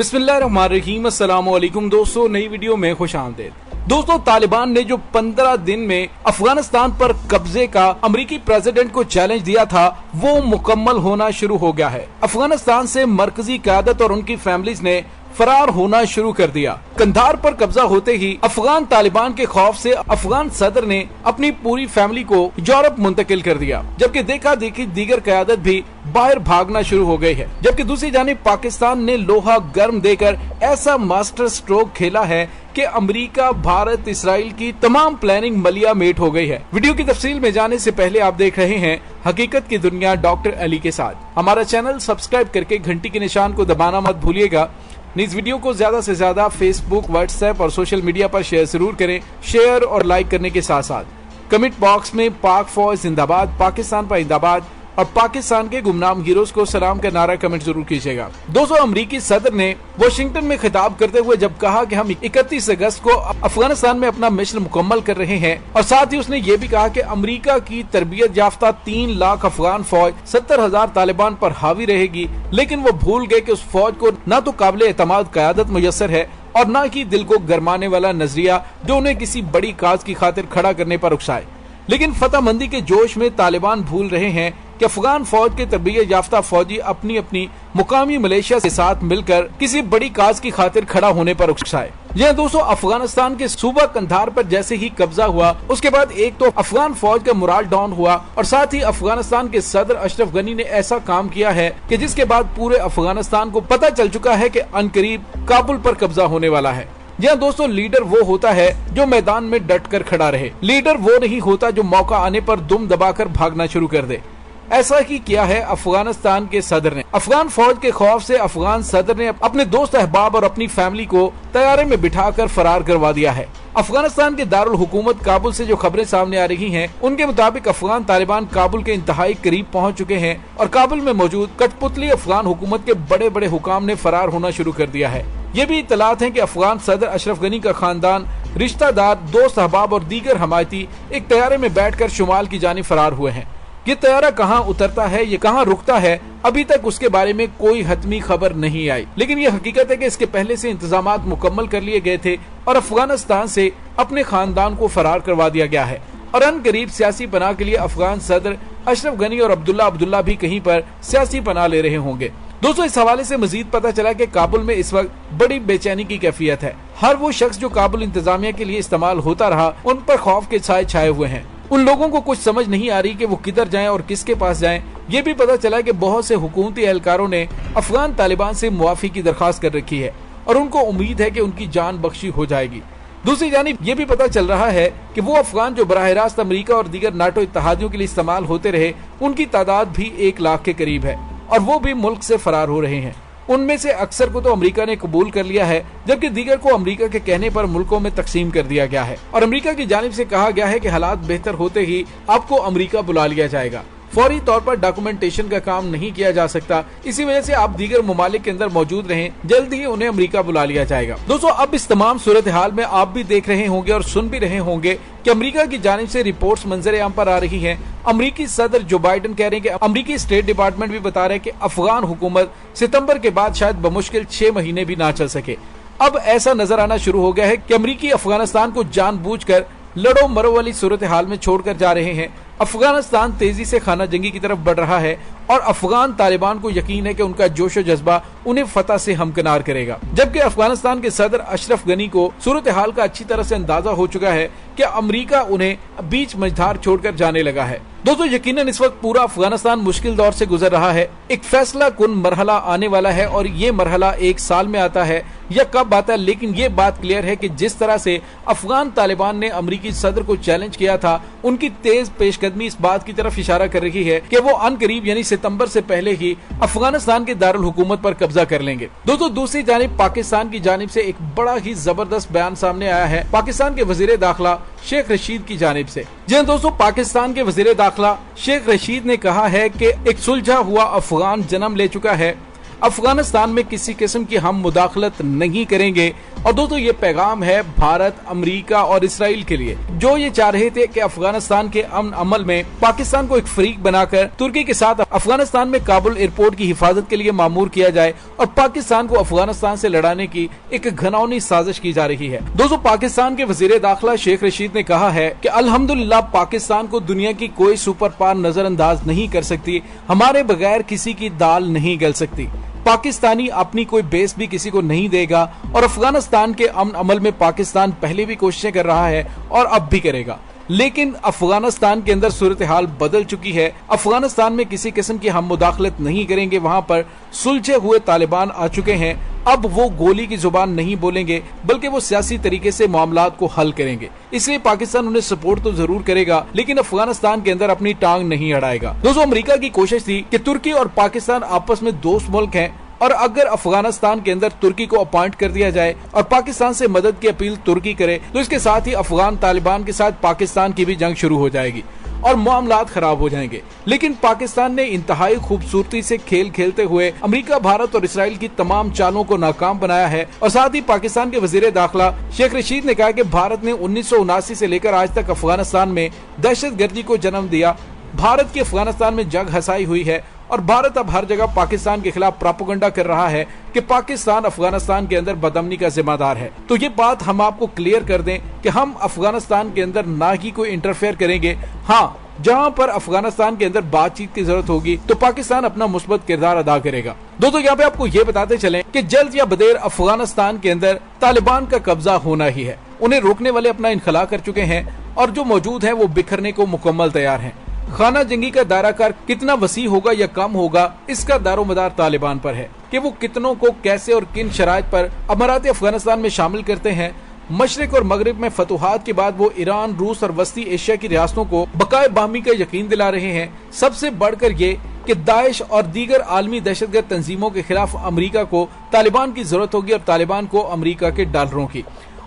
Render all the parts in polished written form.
बिस्मिल्लाहिर्रहमानिर्रहीम, अस्सलामुअलैकुम दोस्तों, नई वीडियो में खुशामदीद। दोस्तों, तालिबान ने जो 15 दिन में अफगानिस्तान पर कब्जे का अमेरिकी प्रेसिडेंट को चैलेंज दिया था, वो मुकम्मल होना शुरू हो गया है। अफगानिस्तान से मरकजी क़यादत और उनकी फैमिलीज ने फरार होना शुरू कर दिया। कंधार पर कब्जा होते ही अफगान तालिबान के खौफ से अफगान सदर ने अपनी पूरी फैमिली को यूरोप मुंतकिल कर दिया, जबकि देखा देखी दीगर क़यादत भी बाहर भागना शुरू हो गई है। जबकि दूसरी जानिब पाकिस्तान ने लोहा गर्म देकर ऐसा मास्टर स्ट्रोक खेला है कि अमेरिका, भारत, इसराइल की तमाम प्लानिंग मलिया मेट हो गई है। वीडियो की तफसील में जाने से पहले आप देख रहे हैं हकीकत की दुनिया डॉक्टर अली के साथ। हमारा चैनल सब्सक्राइब करके घंटी के निशान को दबाना मत भूलिएगा। इस वीडियो को ज्यादा से ज्यादा फेसबुक, व्हाट्सएप और सोशल मीडिया पर शेयर जरूर करें। शेयर और लाइक करने के साथ साथ कमेंट बॉक्स में पाक फौज जिंदाबाद, पाकिस्तान पर जिंदाबाद और पाकिस्तान के गुमनाम हीरोज को सलाम का नारा कमेंट जरूर कीजिएगा। दोस्तों, अमेरिकी सदर ने वाशिंगटन में खिताब करते हुए जब कहा कि हम 31 अगस्त को अफगानिस्तान में अपना मिशन मुकम्मल कर रहे हैं, और साथ ही उसने ये भी कहा कि अमेरिका की तरबियत याफ्ता 3 लाख अफगान फौज 70,000 तालिबान पर हावी रहेगी, लेकिन वो भूल गए कि उस फौज को न तो काबिल एतमाद क़यादत मुयस्सर है और न ही दिल को गरमाने वाला नजरिया जो उन्हें किसी बड़ी काज की खातिर खड़ा करने पर उकसाए। लेकिन फतहमंदी के जोश में तालिबान भूल रहे हैं कि अफगान फौज के तरबियत याफ्ता फौजी अपनी अपनी मुकामी मलेशिया के साथ मिलकर किसी बड़ी काज की खातिर खड़ा होने पर उकसाए। यह दोस्तों, अफगानिस्तान के सूबा कंधार पर जैसे ही कब्जा हुआ, उसके बाद एक तो अफगान फौज का मोराल डाउन हुआ और साथ ही अफगानिस्तान के सदर अशरफ गनी ने ऐसा काम किया है कि जिसके बाद पूरे अफगानिस्तान को पता चल चुका है कि अनकरीब काबुल पर कब्जा होने वाला है। यह दोस्तों, लीडर वो होता है जो मैदान में डट कर खड़ा रहे। लीडर वो नहीं होता जो मौका आने पर दुम दबाकर भागना शुरू कर दे। ऐसा ही किया है अफगानिस्तान के सदर ने। अफगान फौज के खौफ से अफगान सदर ने अपने दोस्त अहबाब और अपनी फैमिली को तैयारे में बिठाकर फरार करवा दिया है। अफगानिस्तान के दारुल हुकूमत काबुल से जो खबरें सामने आ रही हैं, उनके मुताबिक अफगान तालिबान काबुल के इंतहाई करीब पहुंच चुके हैं और काबुल में मौजूद कठपुतली अफगान हुकूमत के बड़े बड़े हुकाम ने फरार होना शुरू कर दिया है। ये भी इत्तलात हैं कि अफगान सदर अशरफ गनी का खानदान, रिश्तेदार, दोस्त अहबाब और दीगर हमायती एक तैयारे में बैठकर शुमाल की जानिब फरार हुए हैं। ये तैयारा कहाँ उतरता है, ये कहाँ रुकता है, अभी तक उसके बारे में कोई हतमी खबर नहीं आई। लेकिन ये हकीकत है कि इसके पहले से इंतजामात मुकम्मल कर लिए गए थे और अफगानिस्तान से अपने खानदान को फरार करवा दिया गया है। और अनकरीब सियासी पनाह के लिए अफगान सदर अशरफ गनी और अब्दुल्ला भी कहीं पर सियासी पनाह ले रहे होंगे। दोस्तों, इस हवाले से मजीद पता चला कि काबुल में इस वक्त बड़ी बेचैनी की कैफियत है। हर वो शख्स जो काबुल इंतजामिया के लिए इस्तेमाल होता रहा, उन पर खौफ के साए छाए हुए हैं। उन लोगों को कुछ समझ नहीं आ रही कि वो किधर जाएं और किसके पास जाएं। ये भी पता चला कि बहुत से हुकूमती एहलकारों ने अफगान तालिबान से मुआफी की दरखास्त कर रखी है और उनको उम्मीद है कि उनकी जान बख्शी हो जाएगी। दूसरी जानिब ये भी पता चल रहा है कि वो अफगान जो बराह रास्त अमेरिका और दीगर नाटो इत्तहादियों के लिए इस्तेमाल होते रहे, उनकी तादाद भी 1 लाख के करीब है और वो भी मुल्क से फरार हो रहे हैं। उनमें से अक्सर को तो अमेरिका ने कबूल कर लिया है, जबकि दीगर को अमेरिका के कहने पर मुल्कों में तकसीम कर दिया गया है और अमेरिका की जानिब से कहा गया है कि हालात बेहतर होते ही आपको अमेरिका बुला लिया जाएगा। फौरी तौर पर डॉक्यूमेंटेशन का काम नहीं किया जा सकता, इसी वजह से आप दीगर ममालिक के अंदर मौजूद रहें, जल्द ही उन्हें अमेरिका बुला लिया जाएगा। दोस्तों, अब इस तमाम सूरत हाल में आप भी देख रहे होंगे और सुन भी रहे होंगे कि अमेरिका की जानिब से रिपोर्ट्स मंजर आम पर आ रही हैं। अमेरिकी सदर जो बाइडन कह रहे हैं कि अमेरिकी स्टेट डिपार्टमेंट भी बता रहे हैं कि अफगान हुकूमत सितंबर के बाद शायद बमुश्किल 6 महीने भी ना चल सके। अब ऐसा नजर आना शुरू हो गया है कि अमेरिकी अफगानिस्तान को जानबूझकर लड़ो मरो वाली सूरत हाल में छोड़कर जा रहे हैं। अफगानिस्तान तेजी से खाना जंगी की तरफ बढ़ रहा है और अफगान तालिबान को यकीन है कि उनका जोश और जज्बा उन्हें फतह से हमकिनार करेगा। जबकि अफगानिस्तान के सदर अशरफ गनी को सूरत हाल का अच्छी तरह से अंदाजा हो चुका है कि अमेरिका उन्हें बीच मझधार छोड़कर जाने लगा है। दोस्तों, यकीनन इस वक्त पूरा अफगानिस्तान मुश्किल दौर से गुजर रहा है। एक फैसला कुन मरहला आने वाला है और ये मरहला 1 साल में आता है या कब आता है, लेकिन ये बात क्लियर है कि जिस तरह से अफगान तालिबान ने अमेरिकी सदर को चैलेंज किया था, उनकी तेज पेशकदमी इस बात की तरफ इशारा कर रही है कि वो अनकरीब यानी सितंबर से पहले ही अफगानिस्तान के दारुल हुकूमत पर कब्जा कर लेंगे। दोस्तों, दूसरी जानिब पाकिस्तान की जानिब से एक बड़ा ही जबरदस्त बयान सामने आया है पाकिस्तान के वजीर दाखिला शेख रशीद की जानिब से। जी हाँ दोस्तों, पाकिस्तान के वजीर दाखिला शेख रशीद ने कहा है कि एक सुलझा हुआ अफगान जन्म ले चुका है अफगानिस्तान में किसी किस्म की हम मुदाखलत नहीं करेंगे। और दोस्तों ये पैगाम है भारत, अमेरिका और इसराइल के लिए, जो ये चाह रहे थे कि अफगानिस्तान के अमन अमल में पाकिस्तान को एक फ्रीक बनाकर तुर्की के साथ अफगानिस्तान में काबुल एयरपोर्ट की हिफाजत के लिए मामूर किया जाए और पाकिस्तान को अफगानिस्तान से लड़ाने की एक घिनौनी साजिश की जा रही है। दोस्तों पाकिस्तान के वजीर दाखिला शेख रशीद ने कहा है कि अल्हम्दुलिल्लाह पाकिस्तान को दुनिया की कोई सुपर पावर नजरअंदाज नहीं कर सकती, हमारे बगैर किसी की दाल नहीं गल सकती। पाकिस्तानी अपनी कोई बेस भी किसी को नहीं देगा और अफगानिस्तान के अमन अमल में पाकिस्तान पहले भी कोशिशें कर रहा है और अब भी करेगा। लेकिन अफगानिस्तान के अंदर सूरत हाल बदल चुकी है। अफगानिस्तान में किसी किस्म की हम मुदाखलत नहीं करेंगे, वहां पर सुलझे हुए तालिबान आ चुके हैं। अब वो गोली की जुबान नहीं बोलेंगे बल्कि वो सियासी तरीके से मामलात को हल करेंगे। इसलिए पाकिस्तान उन्हें सपोर्ट तो जरूर करेगा लेकिन अफगानिस्तान के अंदर अपनी टांग नहीं अड़ाएगा। दोस्तों अमेरिका की कोशिश थी कि तुर्की और पाकिस्तान आपस में दोस्त मुल्क हैं और अगर अफगानिस्तान के अंदर तुर्की को अपॉइंट कर दिया जाए और पाकिस्तान से मदद की अपील तुर्की करे तो इसके साथ ही अफगान तालिबान के साथ पाकिस्तान की भी जंग शुरू हो जाएगी और मामलात खराब हो जाएंगे। लेकिन पाकिस्तान ने इंतहाई खूबसूरती से खेल खेलते हुए अमेरिका, भारत और इसराइल की तमाम चालों को नाकाम बनाया है। और साथ ही पाकिस्तान के वजीर दाखिला शेख रशीद ने कहा कि भारत ने 1979 से लेकर आज तक अफगानिस्तान में दहशतगर्दी को जन्म दिया। भारत की अफगानिस्तान में जंग हसाई हुई है और भारत अब हर जगह पाकिस्तान के खिलाफ प्रोपेगेंडा कर रहा है कि पाकिस्तान अफगानिस्तान के अंदर बदअमनी का जिम्मेदार है। तो ये बात हम आपको क्लियर कर दें कि हम अफगानिस्तान के अंदर ना ही कोई इंटरफेयर करेंगे। हाँ, जहां पर अफगानिस्तान के अंदर बातचीत की जरूरत होगी तो पाकिस्तान अपना मुस्बत किरदार अदा करेगा। दोस्तों यहाँ पे आपको ये बताते चलें कि जल्द या बदेर अफगानिस्तान के अंदर तालिबान का कब्जा होना ही है। उन्हें रोकने वाले अपना इनखला कर चुके हैं और जो मौजूद है वो बिखरने को मुकम्मल तैयार है। खाना जंगी का दायराकार कितना वसी होगा या कम होगा, इसका दारोमदार तालिबान पर है कि वो कितनों को कैसे और किन शराइत पर अमारात अफगानिस्तान में शामिल करते हैं। मशरिक और मगरिब में फतुहात के बाद वो ईरान, रूस और वस्ती एशिया की रियासतों को बकाए बाहमी का यकीन दिला रहे हैं। सबसे बढ़कर ये कि दाइश और दीगर आलमी दहशतगर्द तंजीमों के खिलाफ अमेरिका को तालिबान की जरूरत होगी और तालिबान को अमेरिका के डॉलरों की।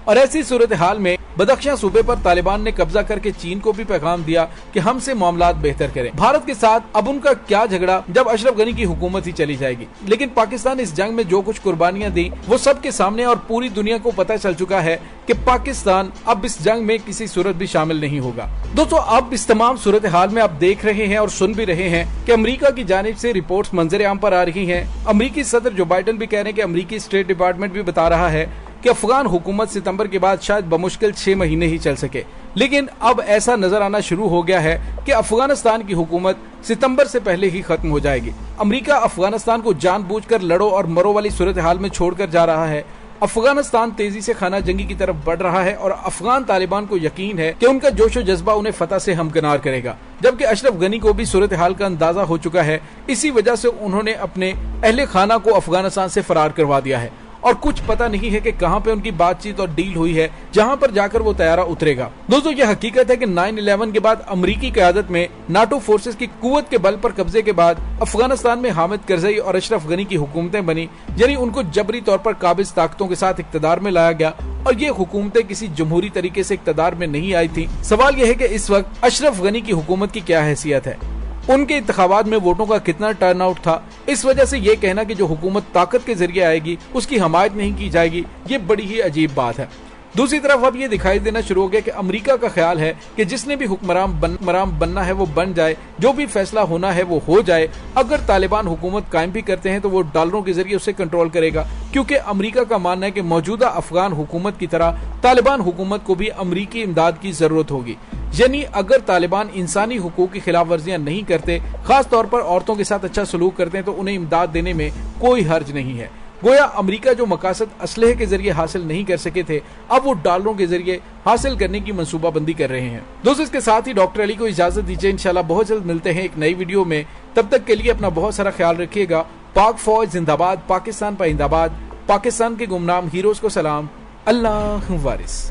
और ऐसी सूरत हाल में बदख्शां सूबे पर तालिबान ने कब्जा करके चीन को भी पैगाम दिया कि हमसे मामलात बेहतर करें। भारत के साथ अब उनका क्या झगड़ा जब अशरफ गनी की हुकूमत ही चली जाएगी। लेकिन पाकिस्तान इस जंग में जो कुछ कुर्बानियां दी वो सबके सामने और पूरी दुनिया को पता चल चुका है कि पाकिस्तान अब इस जंग में किसी सूरत भी शामिल नहीं होगा। दोस्तों अब इस तमाम सूरत हाल में आप देख रहे हैं और सुन भी रहे हैं कि अमेरिका की जानिब से रिपोर्ट्स मंजर आम पर आ रही हैं। अमेरिकी सदर जो बाइडेन भी कह रहे हैं कि अमेरिकी स्टेट डिपार्टमेंट भी बता रहा है कि अफगान हुकूमत सितंबर के बाद शायद बमुश्किल 6 महीने ही चल सके। लेकिन अब ऐसा नजर आना शुरू हो गया है कि अफगानिस्तान की हुकूमत सितंबर से पहले ही खत्म हो जाएगी। अमेरिका अफगानिस्तान को जानबूझकर लड़ो और मरो वाली सूरत हाल में छोड़कर जा रहा है। अफगानिस्तान तेजी से खाना जंगी की तरफ बढ़ रहा है और अफगान तालिबान को यकीन है कि उनका जोशो जज्बा उन्हें फतह से हमकिनार करेगा। जबकि अशरफ गनी को भी सूरत हाल का अंदाजा हो चुका है। इसी वजह से उन्होंने अपने अहले खाना को अफगानिस्तान से फरार करवा दिया है और कुछ पता नहीं है कि कहां पे उनकी बातचीत और डील हुई है जहां पर जाकर वो तैयारा उतरेगा। दोस्तों ये हकीकत है कि 9/11 के बाद अमेरिकी क़यादत में नाटो फोर्सेस की कुव्वत के बल पर कब्जे के बाद अफगानिस्तान में हामिद करजई और अशरफ गनी की हुकूमतें बनी, यानी उनको जबरी तौर पर काबिज ताकतों के साथ इक्तदार में लाया गया और ये हुकूमतें किसी जमहूरी तरीके से इक्तदार में नहीं आई थी। सवाल यह है कि इस वक्त अशरफ गनी की हुकूमत की क्या हैसियत है, उनके इंतखाबात में वोटों का कितना टर्नआउट था। इस वजह से ये कहना कि जो हुकूमत ताकत के जरिए आएगी उसकी हमायत नहीं की जाएगी, ये बड़ी ही अजीब बात है। दूसरी तरफ अब ये दिखाई देना शुरू हो गया कि अमेरिका का ख्याल है कि जिसने भी हुक्मरान बनना है वो बन जाए, जो भी फैसला होना है वो हो जाए। अगर तालिबान हुकूमत कायम भी करते हैं तो वो डॉलरों के जरिए उसे कंट्रोल करेगा, क्योंकि अमेरिका का मानना है कि मौजूदा अफगान हुकूमत की तरह तालिबान हुकूमत को भी अमेरिकी इमदाद की जरूरत होगी। यानी अगर तालिबान इंसानी हुकूक की खिलाफ वर्जियां नहीं करते, खास तौर पर औरतों के साथ अच्छा सलूक करते हैं, तो उन्हें इमदाद देने में कोई हर्ज नहीं है। गोया अमेरिका जो मकासद असलहे के जरिए हासिल नहीं कर सके थे, अब वो डॉलरों के जरिए हासिल करने की मंसूबाबंदी कर रहे हैं। दोस्तों इसके साथ ही डॉक्टर अली को इजाजत दीजिए, इंशाल्लाह बहुत जल्द मिलते हैं एक नई वीडियो में। तब तक के लिए अपना बहुत सारा ख्याल रखिएगा। पाक फौज जिंदाबाद, पाकिस्तान पाइंदाबाद, पाकिस्तान के गुमनाम हीरोज को सलाम, अल्लाह वारिस।